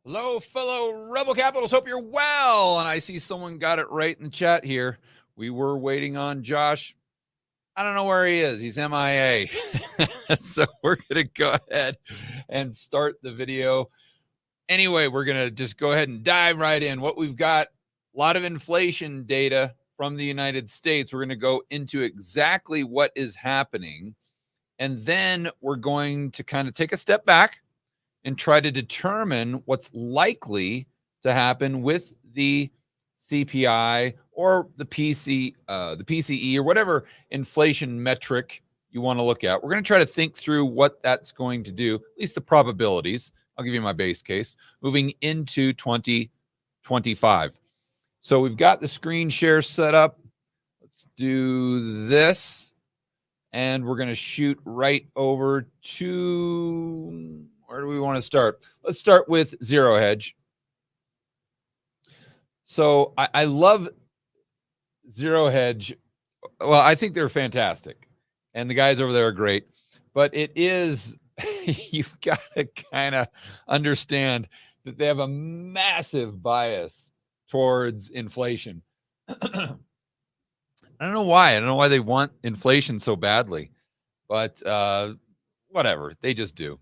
Hello, fellow Rebel Capitals. Hope you're well. And I see someone got it right in the chat here. We were waiting on Josh. I don't know where he is. He's MIA. So we're going to go ahead and start the video. Anyway, we're going to just go ahead and dive right in. What we've got, a lot of inflation data from the United States. We're going to go into exactly what is happening. And then we're going to kind of take a step back and try to determine what's likely to happen with the CPI or the PCE, or whatever inflation metric you want to look at. We're going to try to think through what that's going to do, at least the probabilities. I'll give you my base case moving into 2025. So we've got the screen share set up. Let's do this. And we're going to shoot right over to, where do we want to start? Let's start with Zero Hedge. So I love Zero Hedge. Well, I think they're fantastic. And the guys over there are great. But it is, you've got to kind of understand that they have a massive bias towards inflation. I don't know why. I don't know why they want inflation so badly. But whatever. They just do.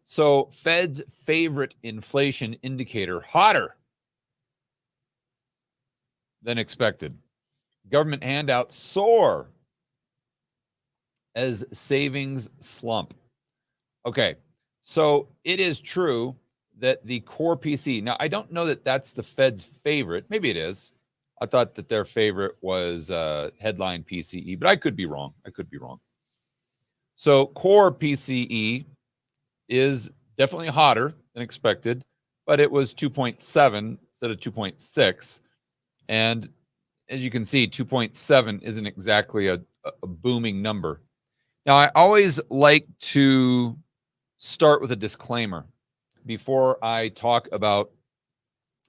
So Fed's favorite inflation indicator, hotter than expected. Government handouts soar as savings slump. Okay, so it is true that the core PCE, now I don't know that that's the Fed's favorite. Maybe it is. I thought that their favorite was headline PCE, but I could be wrong. So core PCE is definitely hotter than expected, but it was 2.7 instead of 2.6. And as you can see, 2.7 isn't exactly a booming number. Now, I always like to start with a disclaimer before I talk about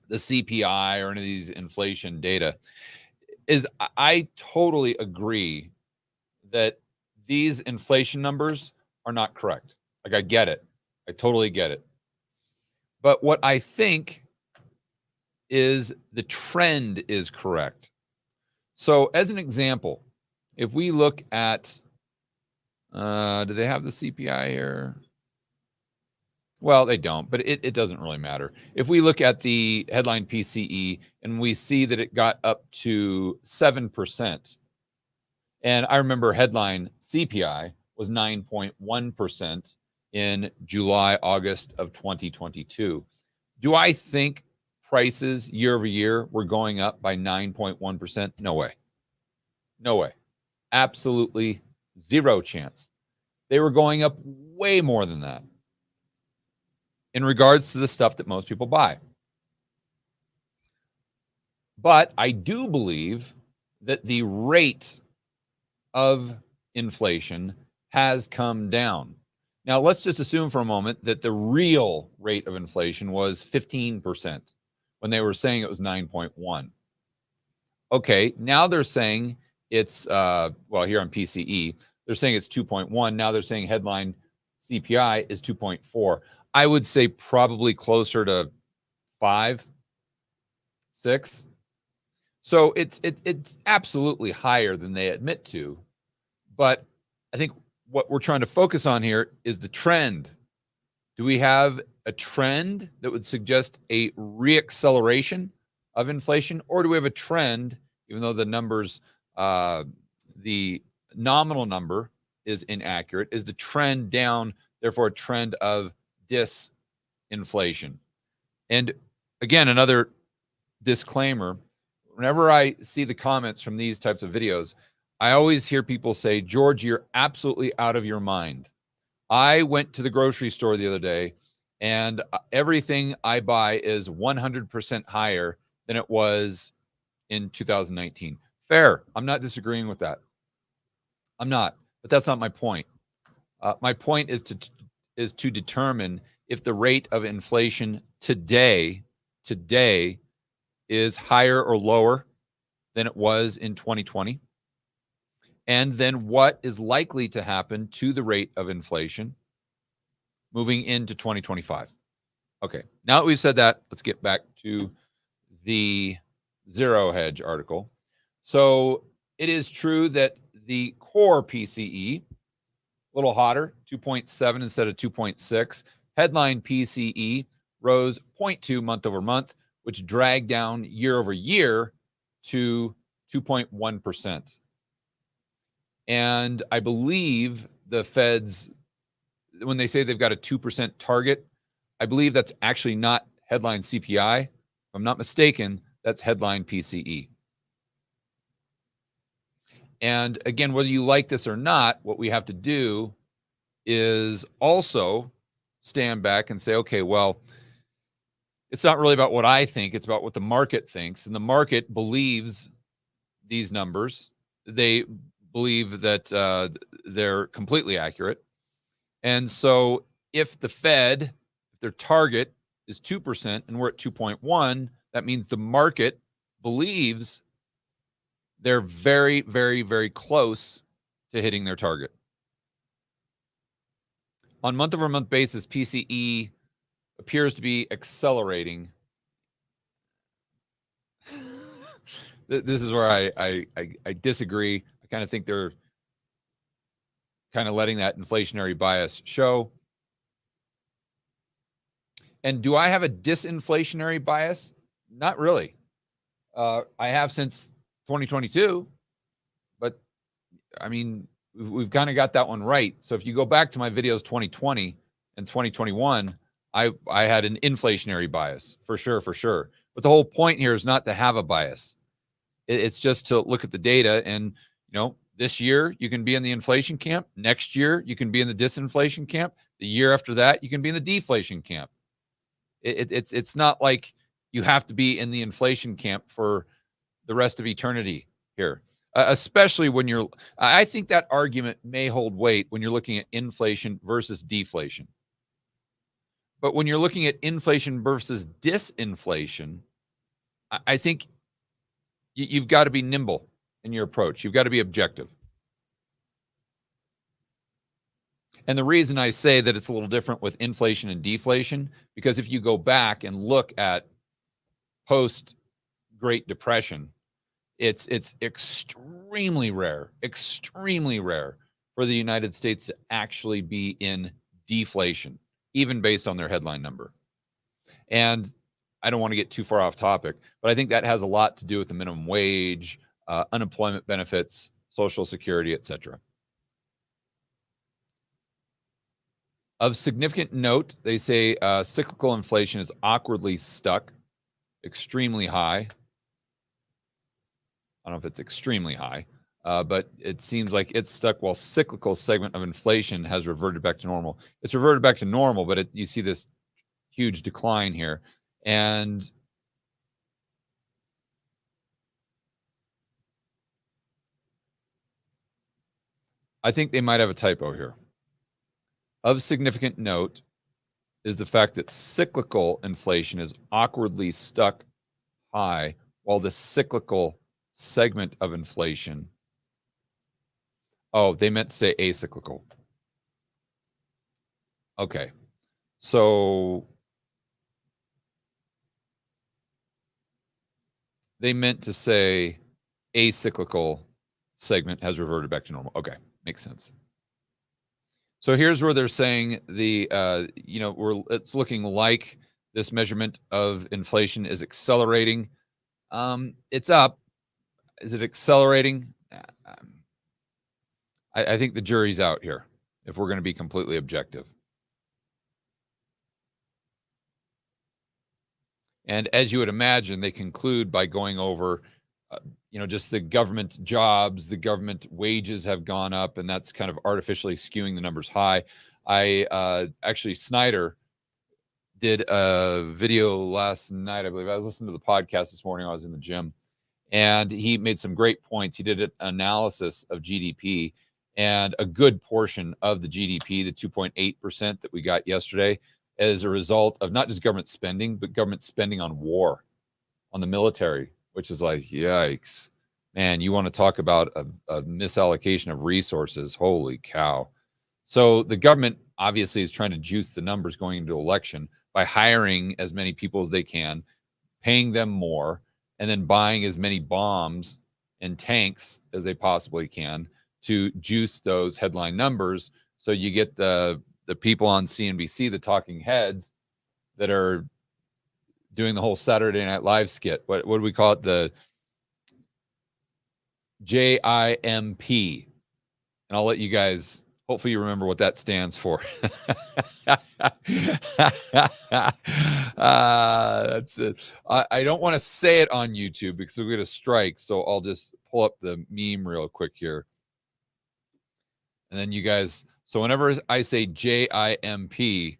the CPI or any of these inflation data, is I totally agree that these inflation numbers are not correct. Like, I get it. I totally get it. But what I think is the trend is correct. So as an example, if we look at, do they have the CPI here? Well, they don't, but it doesn't really matter. If we look at the headline PCE and we see that it got up to 7%, and I remember headline CPI was 9.1% in July, August of 2022. Do I think prices year over year were going up by 9.1%? No way. No way. Absolutely zero chance. They were going up way more than that in regards to the stuff that most people buy. But I do believe that the rate of inflation has come down. Now, let's just assume for a moment that the real rate of inflation was 15% when they were saying it was 9.1. Okay, now they're saying it's, well, here on PCE, they're saying it's 2.1. Now they're saying headline CPI is 2.4. I would say probably closer to 5, 6. So it's absolutely higher than they admit to. But I think what we're trying to focus on here is the trend. Do we have a trend that would suggest a reacceleration of inflation, or do we have a trend, even though the numbers, the nominal number is inaccurate, is the trend down, therefore a trend of disinflation? And again, another disclaimer, whenever I see the comments from these types of videos, I always hear people say, George, you're absolutely out of your mind. I went to the grocery store the other day, and everything I buy is 100% higher than it was in 2019. Fair. I'm not disagreeing with that. I'm not, but that's not my point. My point is to determine if the rate of inflation today is higher or lower than it was in 2020. And then what is likely to happen to the rate of inflation moving into 2025. Okay, now that we've said that, let's get back to the Zero Hedge article. So it is true that the core PCE, a little hotter, 2.7 instead of 2.6. Headline PCE rose 0.2 month over month, which dragged down year over year to 2.1%. And I believe the Feds, when they say they've got a 2% target, I believe that's actually not headline CPI. If I'm not mistaken, that's headline PCE. And again, whether you like this or not, what we have to do is also stand back and say, okay, well, it's not really about what I think, it's about what the market thinks. And the market believes these numbers. They believe that they're completely accurate. And so if the Fed, if their target is 2% and we're at 2.1, that means the market believes they're very, very, very close to hitting their target. On month-over-month basis, PCE appears to be accelerating. This is where I disagree. I kind of think they're kind of letting that inflationary bias show. And do I have a disinflationary bias? Not really. I have since 2022, but I mean, we've kind of got that one right. So if you go back to my videos 2020 and 2021, I had an inflationary bias for sure. But the whole point here is not to have a bias. It's just to look at the data and, this year you can be in the inflation camp. Next year you can be in the disinflation camp. The year after that you can be in the deflation camp. It's not like you have to be in the inflation camp for the rest of eternity here, especially when I think that argument may hold weight when you're looking at inflation versus deflation. But when you're looking at inflation versus disinflation, I think you've got to be nimble in your approach. You've got to be objective. And the reason I say that it's a little different with inflation and deflation, because if you go back and look at post-Great Depression, it's extremely rare for the United States to actually be in deflation, even based on their headline number. And I don't want to get too far off topic, but I think that has a lot to do with the minimum wage, unemployment benefits, Social Security, etc. Of significant note, they say cyclical inflation is awkwardly stuck, extremely high. I don't know if it's extremely high, but it seems like it's stuck while cyclical segment of inflation has reverted back to normal. It's reverted back to normal, but you see this huge decline here. And I think they might have a typo here. Of significant note is the fact that cyclical inflation is awkwardly stuck high, while the cyclical segment of inflation, they meant to say acyclical. Okay, so they meant to say acyclical segment has reverted back to normal. Okay, makes sense. So here's where they're saying it's looking like this measurement of inflation is accelerating. It's up. Is it accelerating? I think the jury's out here, if we're going to be completely objective. And as you would imagine, they conclude by going over, just the government jobs, the government wages have gone up, and that's kind of artificially skewing the numbers high. Actually, Snyder did a video last night, I believe. I was listening to the podcast this morning. I was in the gym, and he made some great points. He did an analysis of GDP, and a good portion of the GDP, the 2.8% that we got yesterday, as a result of not just government spending, but government spending on war, on the military, which is like, yikes. Man, you want to talk about a misallocation of resources. Holy cow. So the government obviously is trying to juice the numbers going into election by hiring as many people as they can, paying them more, and then buying as many bombs and tanks as they possibly can to juice those headline numbers. So you get the people on CNBC, the talking heads, that are doing the whole Saturday Night Live skit. What do we call it? The JIMP. And I'll let you guys, hopefully you remember what that stands for. That's it. I don't want to say it on YouTube because we'll get a strike. So I'll just pull up the meme real quick here. And then you guys, so whenever I say JIMP,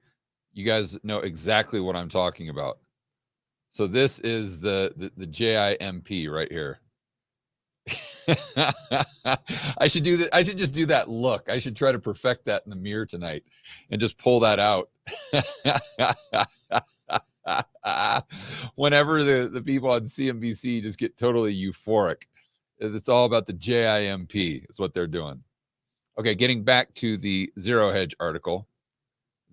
you guys know exactly what I'm talking about. So this is the JIMP right here. I should do that. I should just do that look. I should try to perfect that in the mirror tonight and just pull that out. Whenever the people on CNBC just get totally euphoric. It's all about the JIMP is what they're doing. Okay, getting back to the Zero Hedge article.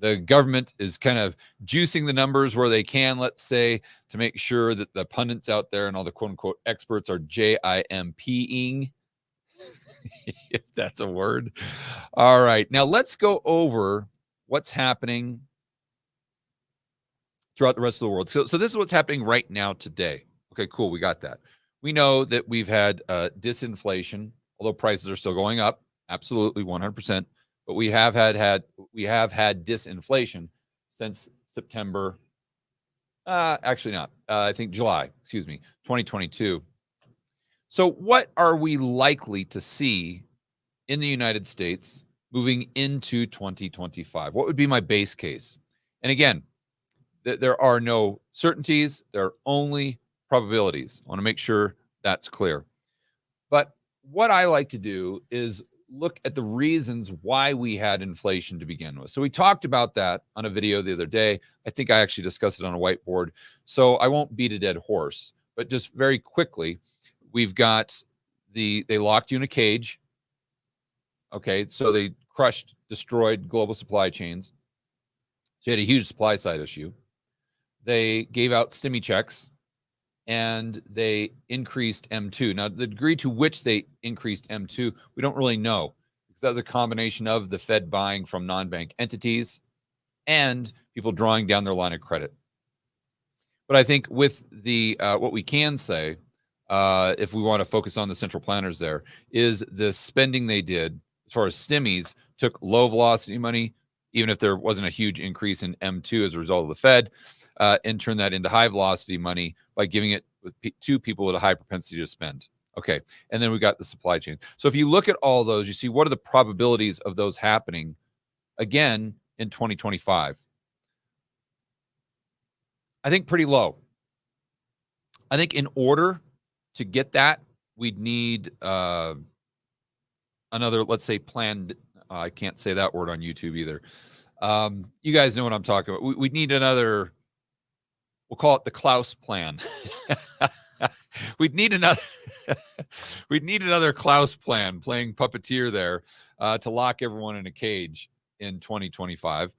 The government is kind of juicing the numbers where they can, let's say, to make sure that the pundits out there and all the quote unquote experts are JIMPing, if that's a word. All right. Now let's go over what's happening throughout the rest of the world. So this is what's happening right now today. Okay, cool. We got that. We know that we've had disinflation, although prices are still going up. Absolutely, 100%. But we have had disinflation since September. Actually not. I think July, 2022. So what are we likely to see in the United States moving into 2025? What would be my base case? And again, there are no certainties. There are only probabilities. I want to make sure that's clear. But what I like to do is look at the reasons why we had inflation to begin with. So we talked about that on a video the other day. I think I actually discussed it on a whiteboard. So I won't beat a dead horse, but just very quickly, we've got they locked you in a cage. Okay, so they destroyed global supply chains. So you had a huge supply side issue. They gave out stimmy checks and they increased M2. Now, the degree to which they increased M2, we don't really know because that was a combination of the Fed buying from non-bank entities and people drawing down their line of credit. But I think with the what we can say, if we want to focus on the central planners there, is the spending they did as far as stimmies took low velocity money, even if there wasn't a huge increase in M2 as a result of the Fed, and turn that into high velocity money by giving it to people with a high propensity to spend. Okay. And then we got the supply chain. So if you look at all those, you see what are the probabilities of those happening again in 2025? I think pretty low. I think in order to get that, we'd need another, let's say, planned. I can't say that word on YouTube either. You guys know what I'm talking about. We'd need another. We'll call it the Klaus plan. We'd need another Klaus plan, playing puppeteer there, to lock everyone in a cage in 2025.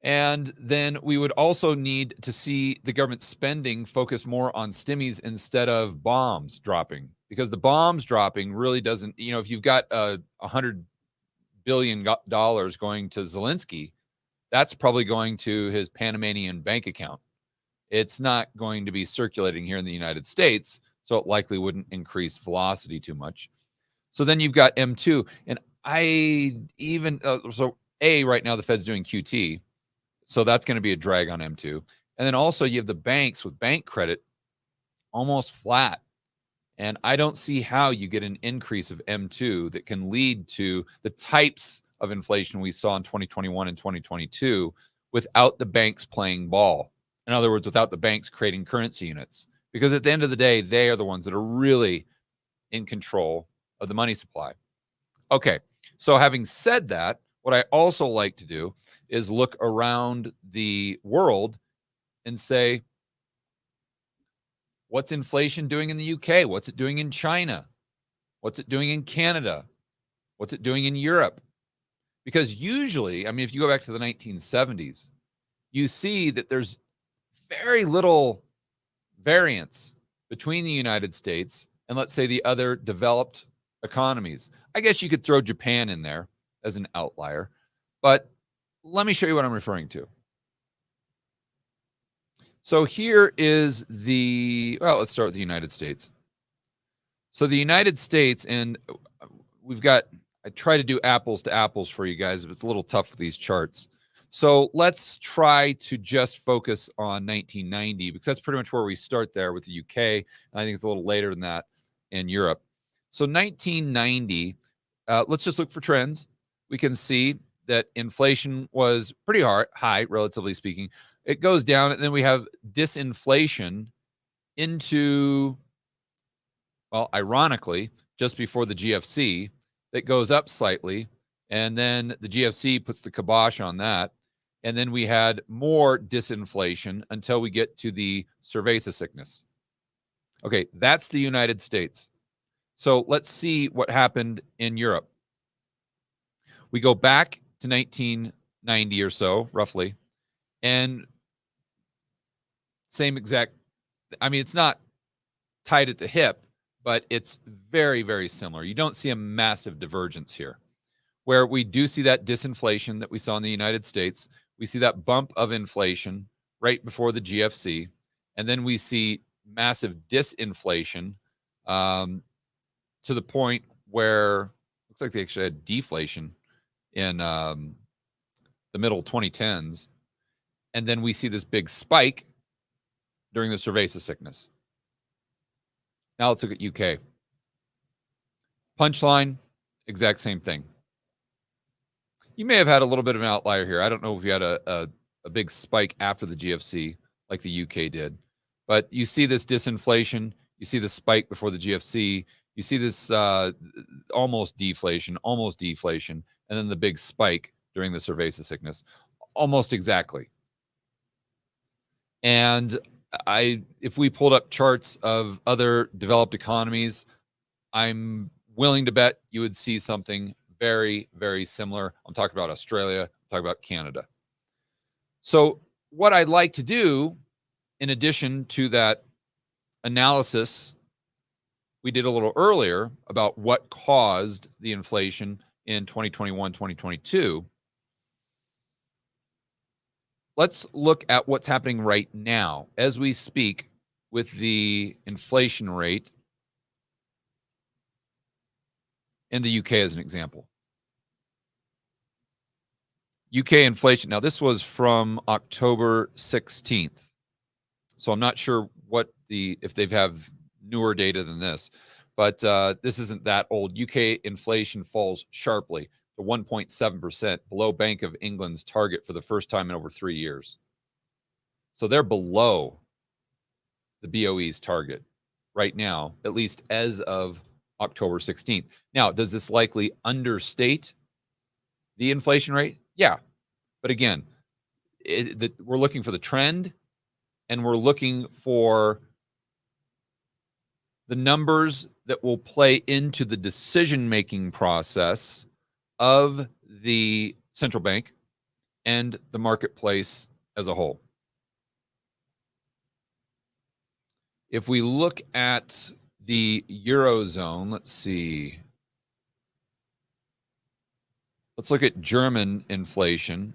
And then we would also need to see the government spending focus more on stimmies instead of bombs dropping, because the bombs dropping really doesn't, if you've got $100 billion going to Zelensky, that's probably going to his Panamanian bank account. It's not going to be circulating here in the United States, so it likely wouldn't increase velocity too much. So then you've got M2, and right now the Fed's doing QT, so that's going to be a drag on M2. And then also you have the banks with bank credit almost flat. And I don't see how you get an increase of M2 that can lead to the types of inflation we saw in 2021 and 2022 without the banks playing ball. In other words, without the banks creating currency units. Because at the end of the day, they are the ones that are really in control of the money supply. Okay, so having said that, what I also like to do is look around the world and say, what's inflation doing in the UK? What's it doing in China? What's it doing in Canada? What's it doing in Europe? Because usually, if you go back to the 1970s, you see that there's very little variance between the United States and, let's say, the other developed economies. I guess you could throw Japan in there as an outlier, but let me show you what I'm referring to. So here is let's start with the United States. So the United States, and I try to do apples to apples for you guys, but it's a little tough with these charts. So let's try to just focus on 1990, because that's pretty much where we start there with the UK. And I think it's a little later than that in Europe. So 1990, let's just look for trends. We can see that inflation was pretty high, relatively speaking. It goes down, and then we have disinflation into, well, ironically, just before the GFC, that goes up slightly. And then the GFC puts the kibosh on that. And then we had more disinflation until we get to the cerveza sickness. Okay, that's the United States. So let's see what happened in Europe. We go back to 1990 or so, roughly, and same exact, I mean, it's not tied at the hip, but it's very, very similar. You don't see a massive divergence here. Where we do see that disinflation that we saw in the United States, we see that bump of inflation right before the GFC, and then we see massive disinflation to the point where looks like they actually had deflation in the middle 2010s, and then we see this big spike during the cerveza sickness. Now let's look at UK. Punchline, exact same thing. You may have had a little bit of an outlier here. I don't know if you had a big spike after the GFC like the UK did, but you see this disinflation, you see the spike before the GFC, you see this almost deflation, and then the big spike during the cerveza sickness, almost exactly. And if we pulled up charts of other developed economies, I'm willing to bet you would see something very, very similar. I'm talking about Australia, I'm talking about Canada. So what I'd like to do, in addition to that analysis we did a little earlier about what caused the inflation in 2021, 2022, let's look at what's happening right now as we speak with the inflation rate in the UK as an example. UK inflation. Now, this was from October 16th. So I'm not sure if they have newer data than this, but this isn't that old. UK inflation falls sharply to 1.7%, below Bank of England's target for the first time in over 3 years. So they're below the BOE's target right now, at least as of October 16th. Now, does this likely understate the inflation rate? Yeah. But again, we're looking for the trend, and we're looking for the numbers that will play into the decision-making process of the central bank and the marketplace as a whole. If we look at the Eurozone, let's see. Let's look at German inflation.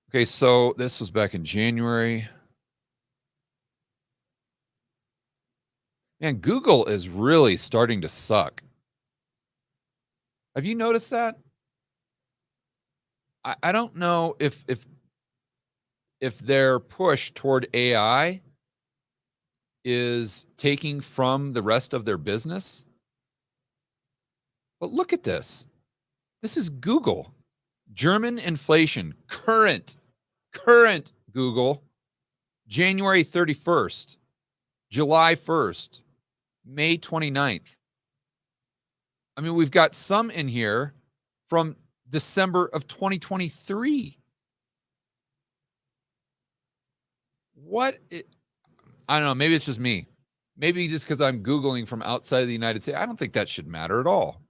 Okay, so this was back in January. Man, Google is really starting to suck. Have you noticed that? I don't know if their push toward AI is taking from the rest of their business. But look at this. This is Google. German inflation, current Google, January 31st, July 1st, May 29th. I mean, we've got some in here from December of 2023. I don't know, maybe it's just me, Maybe just because I'm Googling from outside of the United States, I don't think that should matter at all.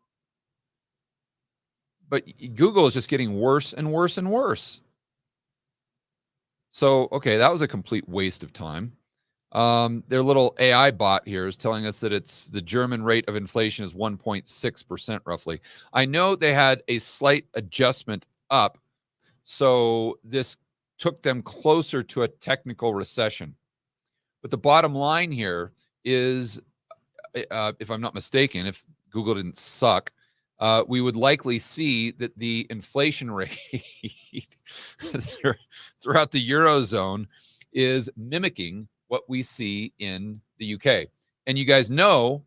But Google is just getting worse and worse and worse. So, okay, that was a complete waste of time. Their little AI bot here is telling us that it's the German rate of inflation is 1.6% roughly. I know they had a slight adjustment up, so this took them closer to a technical recession. But the bottom line here is, if I'm not mistaken, if Google didn't suck, we would likely see that the inflation rate throughout the Eurozone is mimicking what we see in the UK. And you guys know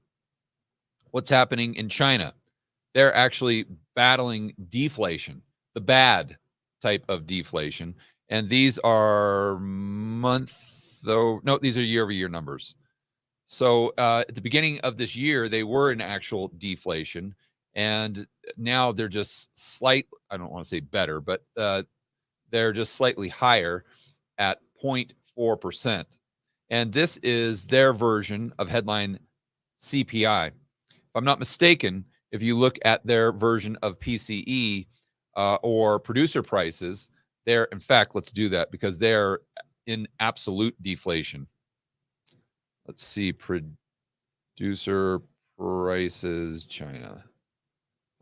what's happening in China. They're actually battling deflation, the bad type of deflation. And these are these are year-over-year numbers. So at the beginning of this year, they were in actual deflation. And now they're just I don't want to say better, but they're just slightly higher at 0.4%. And this is their version of headline CPI. If I'm not mistaken, if you look at their version of PCE or producer prices, in fact, let's do that because they're in absolute deflation. Let's see, producer prices, China.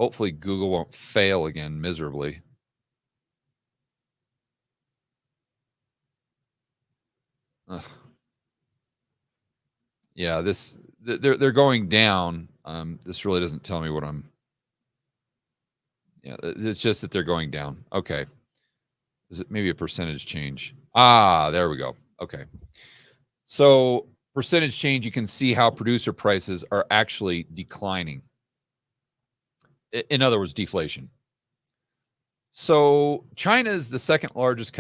Hopefully Google won't fail again miserably. Ugh. Yeah, they're going down. This really doesn't tell me what it's just that they're going down. Okay. Is it maybe a percentage change? There we go. Okay. So percentage change, you can see how producer prices are actually declining. In other words, deflation. So China is the second largest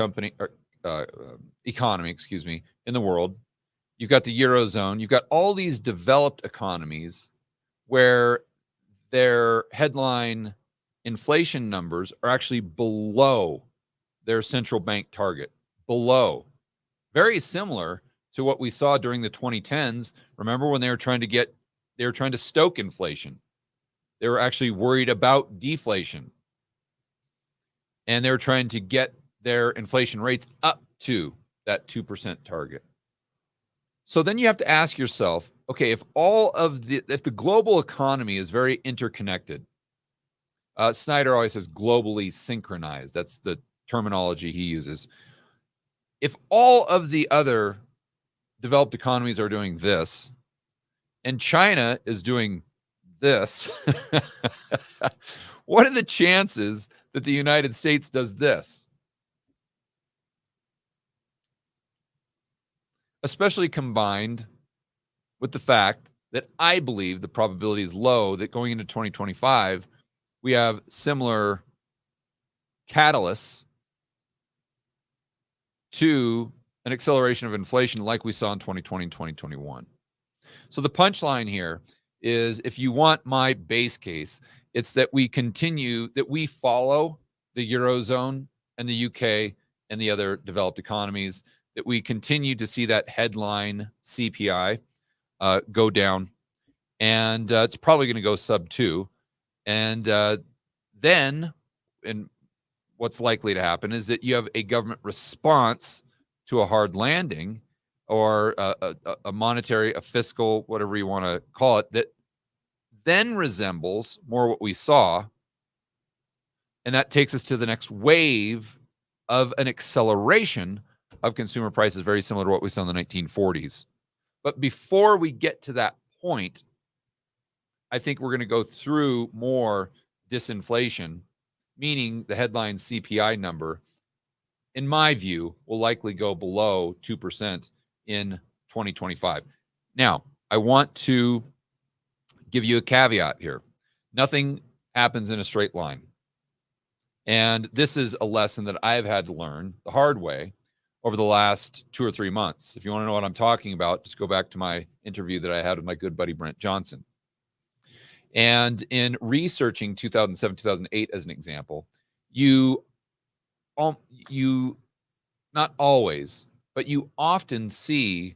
economy, in the world. You've got the Eurozone. You've got all these developed economies where their headline inflation numbers are actually below their central bank target. Below. Very similar to what we saw during the 2010s. Remember when they were trying to stoke inflation. They were actually worried about deflation. And they were trying to get their inflation rates up to that 2% target. So then you have to ask yourself, okay, if the global economy is very interconnected, Snyder always says globally synchronized. That's the terminology he uses. If all of the other developed economies are doing this, and China is doing this, what are the chances that the United States does this? Especially combined with the fact that I believe the probability is low that going into 2025, we have similar catalysts to an acceleration of inflation like we saw in 2020 and 2021. So the punchline here is, if you want my base case, it's that we follow the Eurozone and the UK and the other developed economies, that we continue to see that headline CPI go down, and it's probably going to go sub 2. And then what's likely to happen is that you have a government response to a hard landing, or a monetary, a fiscal, whatever you want to call it, that then resembles more what we saw. And that takes us to the next wave of an acceleration of consumer prices, very similar to what we saw in the 1940s. But before we get to that point, I think we're going to go through more disinflation, meaning the headline CPI number, in my view, will likely go below 2% in 2025. Now, I want to give you a caveat here. Nothing happens in a straight line. And this is a lesson that I've had to learn the hard way over the last 2 or 3 months. If you want to know what I'm talking about, just go back to my interview that I had with my good buddy Brent Johnson. And in researching 2007, 2008 as an example, you not always, but you often see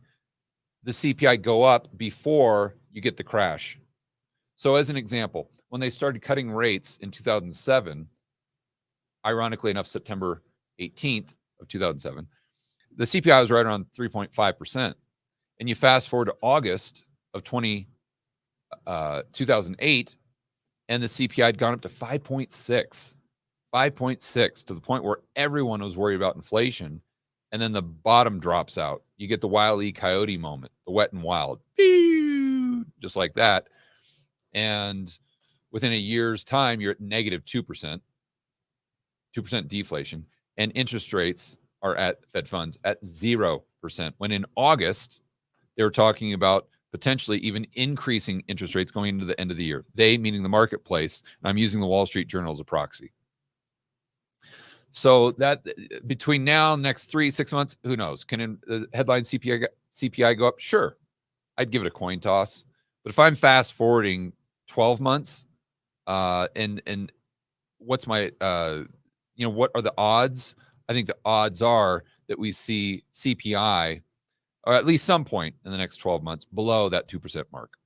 the CPI go up before you get the crash. So as an example, when they started cutting rates in 2007, ironically enough, September 18th of 2007, the CPI was right around 3.5%. And you fast forward to August of 2008, and the CPI had gone up to 5.6, to the point where everyone was worried about inflation. And then the bottom drops out. You get the Wile E. Coyote moment, the wet and wild, just like that. And within a year's time, you're at negative 2%, 2% deflation. And interest rates are at Fed funds at 0%. When in August, they were talking about potentially even increasing interest rates going into the end of the year. They, meaning the marketplace, and I'm using the Wall Street Journal as a proxy. So that between now and next 3-6 months, who knows? Can the headline CPI go up? Sure. I'd give it a coin toss. But if I'm fast forwarding 12 months, and what's my, what are the odds? I think the odds are that we see CPI, or at least some point in the next 12 months, below that 2% mark.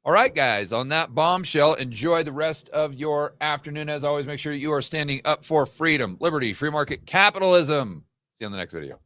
All right, guys, on that bombshell, enjoy the rest of your afternoon. As always, make sure you are standing up for freedom, liberty, free market capitalism. See you on the next video.